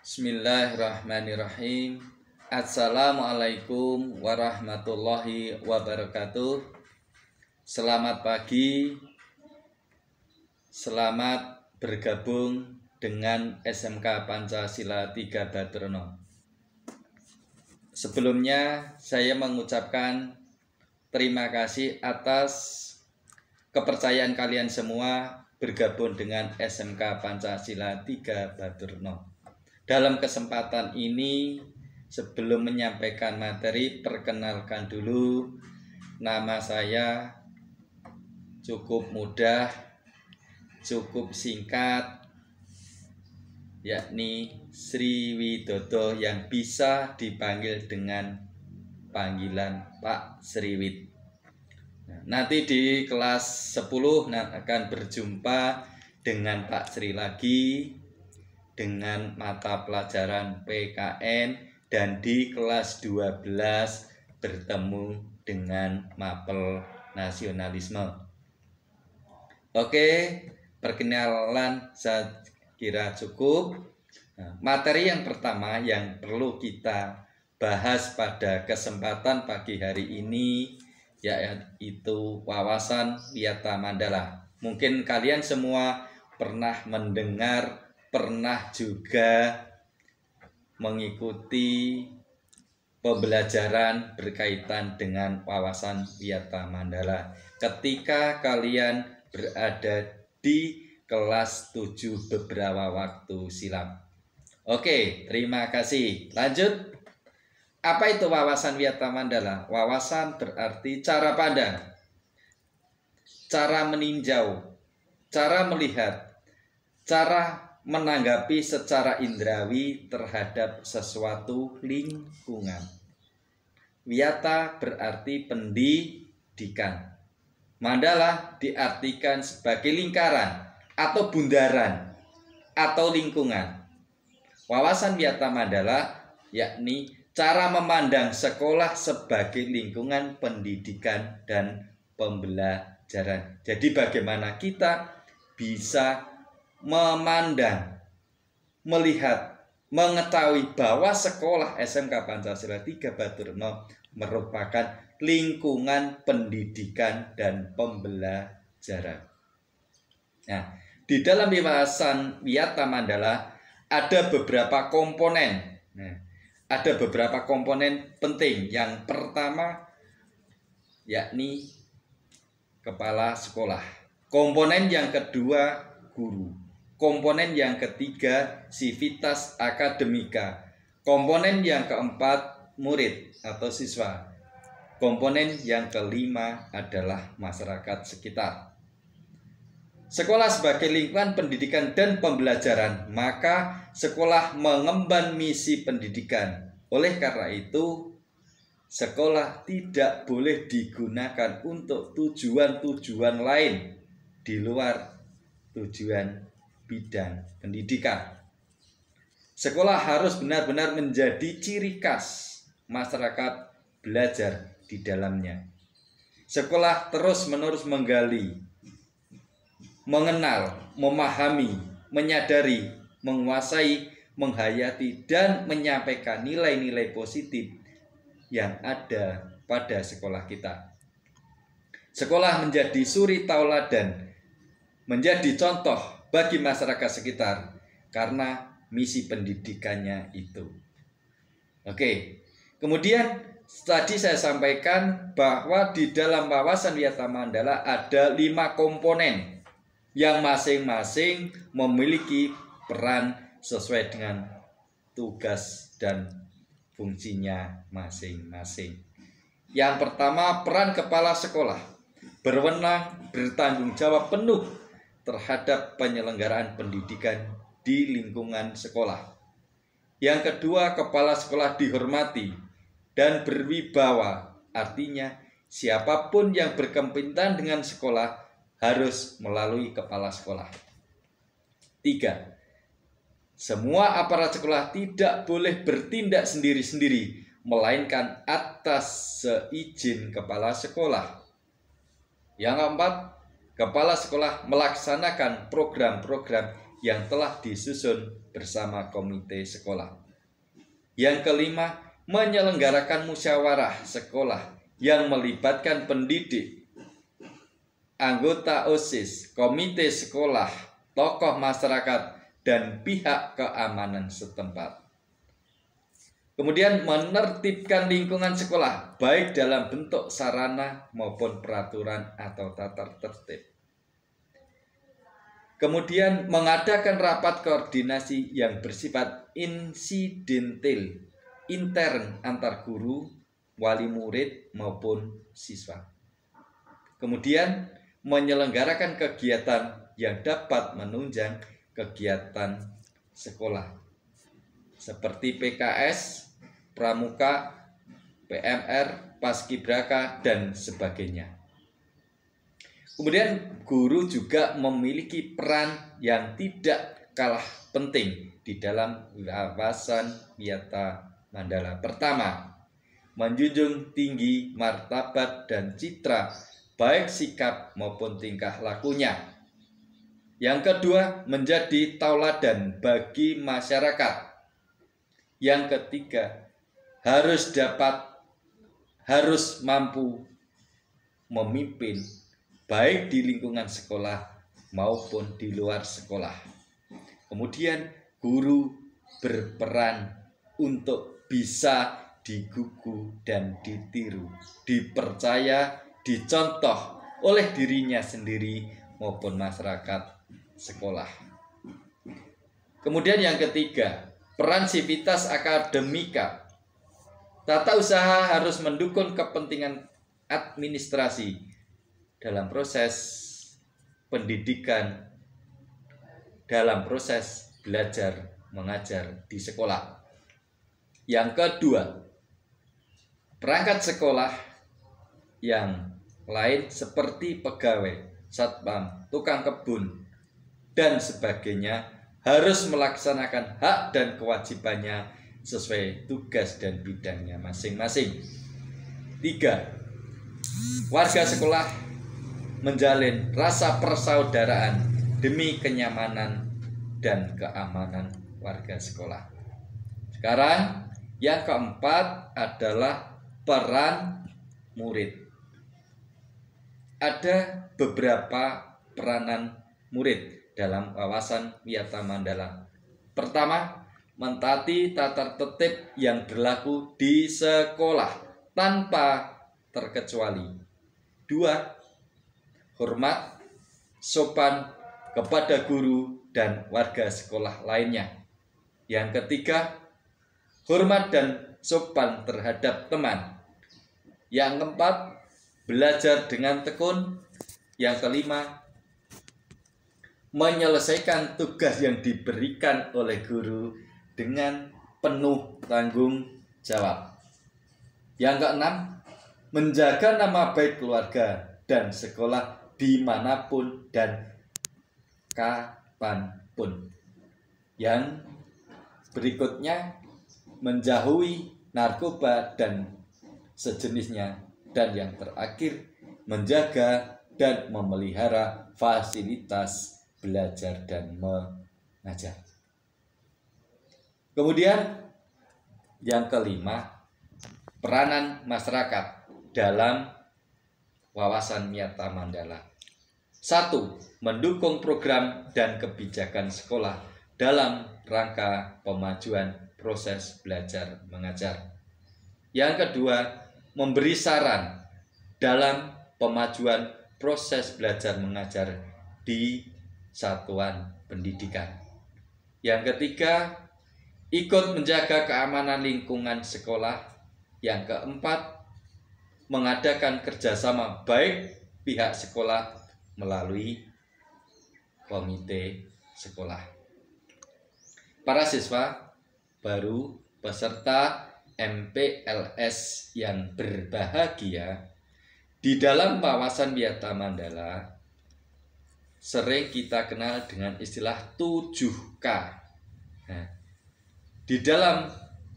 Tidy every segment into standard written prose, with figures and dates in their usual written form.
Bismillahirrahmanirrahim. Assalamualaikum warahmatullahi wabarakatuh. Selamat pagi. Selamat bergabung dengan SMK Pancasila 3 Baturno. Sebelumnya saya mengucapkan terima kasih atas kepercayaan kalian semua bergabung dengan SMK Pancasila 3 Baturno. Dalam kesempatan ini, sebelum menyampaikan materi, perkenalkan dulu. Nama saya cukup mudah, cukup singkat, yakni Sri Widodo, yang bisa dipanggil dengan panggilan Pak Sriwid. Nanti di kelas 10 akan berjumpa dengan Pak Sri lagi, dengan mata pelajaran PKN, dan di kelas 12 bertemu dengan mapel nasionalisme. Oke, perkenalan saya kira cukup. Materi yang pertama yang perlu kita bahas pada kesempatan pagi hari ini yaitu wawasan Wiyata Mandala. Mungkin kalian semua pernah mendengar, pernah juga mengikuti pembelajaran berkaitan dengan wawasan Wiyata Mandala ketika kalian berada di kelas 7 beberapa waktu silam. Oke, terima kasih. Lanjut. Apa itu wawasan Wiyata Mandala? Wawasan berarti cara pandang, cara meninjau, cara melihat, cara menanggapi secara indrawi terhadap sesuatu lingkungan. Wiyata berarti pendidikan. Mandala diartikan sebagai lingkaran atau bundaran atau lingkungan. Wawasan Wiyata Mandala yakni cara memandang sekolah sebagai lingkungan pendidikan dan pembelajaran. Jadi bagaimana kita bisa memandang, melihat, mengetahui bahwa sekolah SMK Pancasila 3 Baturno merupakan lingkungan pendidikan dan pembelajaran. Nah, di dalam wawasan Wiyata Mandala ada beberapa komponen. Ada beberapa komponen penting. Yang pertama yakni kepala sekolah. Komponen yang kedua guru. Komponen yang ketiga sivitas akademika. Komponen yang keempat murid atau siswa. Komponen yang kelima adalah masyarakat sekitar. Sekolah sebagai lingkungan pendidikan dan pembelajaran, maka sekolah mengemban misi pendidikan. Oleh karena itu, sekolah tidak boleh digunakan untuk tujuan-tujuan lain di luar tujuan bidang pendidikan. Sekolah harus benar-benar menjadi ciri khas masyarakat belajar di dalamnya. Sekolah terus-menerus menggali, mengenal, memahami, menyadari, menguasai, menghayati, dan menyampaikan nilai-nilai positif yang ada pada sekolah kita. Sekolah menjadi suri tauladan, menjadi contoh bagi masyarakat sekitar karena misi pendidikannya itu. Oke, kemudian tadi saya sampaikan bahwa di dalam wawasan Wiyata Mandala ada 5 komponen yang masing-masing memiliki peran sesuai dengan tugas dan fungsinya masing-masing. Yang pertama, peran kepala sekolah berwenang, bertanggung jawab penuh terhadap penyelenggaraan pendidikan di lingkungan sekolah. Yang kedua, kepala sekolah dihormati dan berwibawa. Artinya, siapapun yang berkaitan dengan sekolah harus melalui kepala sekolah. 3. Semua aparat sekolah tidak boleh bertindak sendiri-sendiri, melainkan atas seizin kepala sekolah. Yang keempat, kepala sekolah melaksanakan program-program yang telah disusun bersama komite sekolah. Yang kelima, menyelenggarakan musyawarah sekolah yang melibatkan pendidik, anggota OSIS, komite sekolah, tokoh masyarakat, dan pihak keamanan setempat. Kemudian menertibkan lingkungan sekolah, baik dalam bentuk sarana maupun peraturan atau tata tertib. Kemudian mengadakan rapat koordinasi yang bersifat insidental, intern antar guru, wali murid maupun siswa. Kemudian menyelenggarakan kegiatan yang dapat menunjang kegiatan sekolah seperti PKS, Pramuka, PMR, Paskibraka, dan sebagainya. Kemudian guru juga memiliki peran yang tidak kalah penting di dalam wawasan Wiyata Mandala. Pertama, menjunjung tinggi martabat dan citra baik sikap maupun tingkah lakunya. Yang kedua, menjadi tauladan bagi masyarakat. Yang ketiga, harus mampu memimpin baik di lingkungan sekolah maupun di luar sekolah. Kemudian guru berperan untuk bisa digugu dan ditiru, dipercaya, dicontoh oleh dirinya sendiri maupun masyarakat sekolah. Kemudian yang ketiga, peran sivitas akademika. Tata usaha harus mendukung kepentingan administrasi dalam proses pendidikan, dalam proses belajar mengajar di sekolah. Yang kedua, perangkat sekolah yang lain seperti pegawai, satpam, tukang kebun, dan sebagainya harus melaksanakan hak dan kewajibannya sesuai tugas dan bidangnya masing-masing. 3. Warga sekolah menjalin rasa persaudaraan demi kenyamanan dan keamanan warga sekolah. Sekarang yang keempat adalah peran murid. Ada beberapa peranan murid dalam wawasan Wiyata Mandala. Pertama, mentaati tata tertib yang berlaku di sekolah tanpa terkecuali. 2. Hormat, sopan kepada guru dan warga sekolah lainnya. Yang ketiga, hormat dan sopan terhadap teman. Yang keempat, belajar dengan tekun. Yang kelima, menyelesaikan tugas yang diberikan oleh guru dengan penuh tanggung jawab. Yang keenam, menjaga nama baik keluarga dan sekolah dimanapun dan kapanpun. Yang berikutnya, menjauhi narkoba dan sejenisnya. Dan yang terakhir, menjaga dan memelihara fasilitas belajar dan mengajar. Kemudian yang kelima, peranan masyarakat dalam wawasan Wiyata Mandala. 1. Mendukung program dan kebijakan sekolah dalam rangka pemajuan proses belajar mengajar. Yang kedua, memberi saran dalam pemajuan proses belajar mengajar di satuan pendidikan. Yang ketiga, ikut menjaga keamanan lingkungan sekolah. Yang keempat, mengadakan kerjasama baik pihak sekolah melalui komite sekolah. Para siswa baru peserta MPLS yang berbahagia, di dalam wawasan Wiyata Mandala sering kita kenal dengan istilah 7K. Nah, di dalam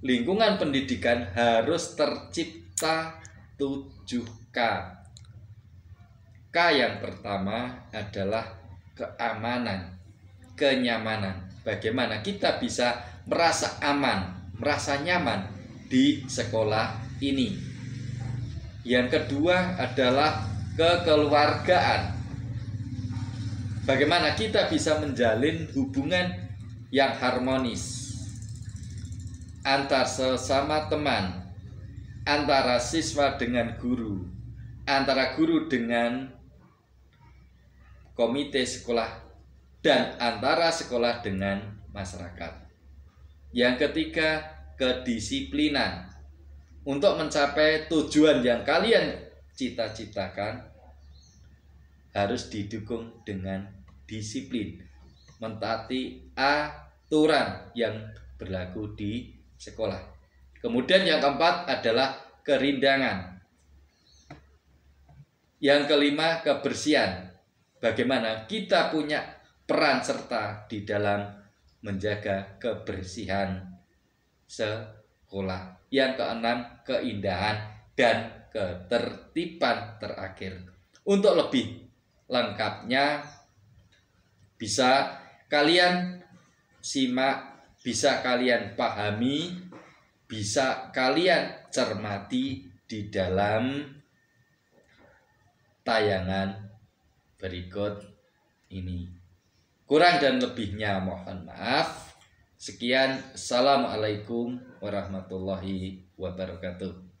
lingkungan pendidikan harus tercipta 7K. K yang pertama adalah keamanan. kenyamanan. Bagaimana kita bisa merasa aman, merasa nyaman di sekolah ini. Yang kedua adalah kekeluargaan. Bagaimana kita bisa menjalin hubungan yang harmonis antar sesama teman, antara siswa dengan guru, antara guru dengan komite sekolah, dan antara sekolah dengan masyarakat. Yang ketiga, kedisiplinan. Untuk mencapai tujuan yang kalian cita-citakan harus didukung dengan disiplin, mentaati aturan yang berlaku di sekolah. Kemudian yang keempat adalah kerindangan. Yang kelima, kebersihan. Bagaimana kita punya peran serta di dalam menjaga kebersihan sekolah. Yang keenam, keindahan dan ketertiban terakhir. Untuk lebih lengkapnya bisa kalian simak, bisa kalian pahami, bisa kalian cermati di dalam tayangan berikut ini. Kurang dan lebihnya mohon maaf. Sekian, assalamualaikum warahmatullahi wabarakatuh.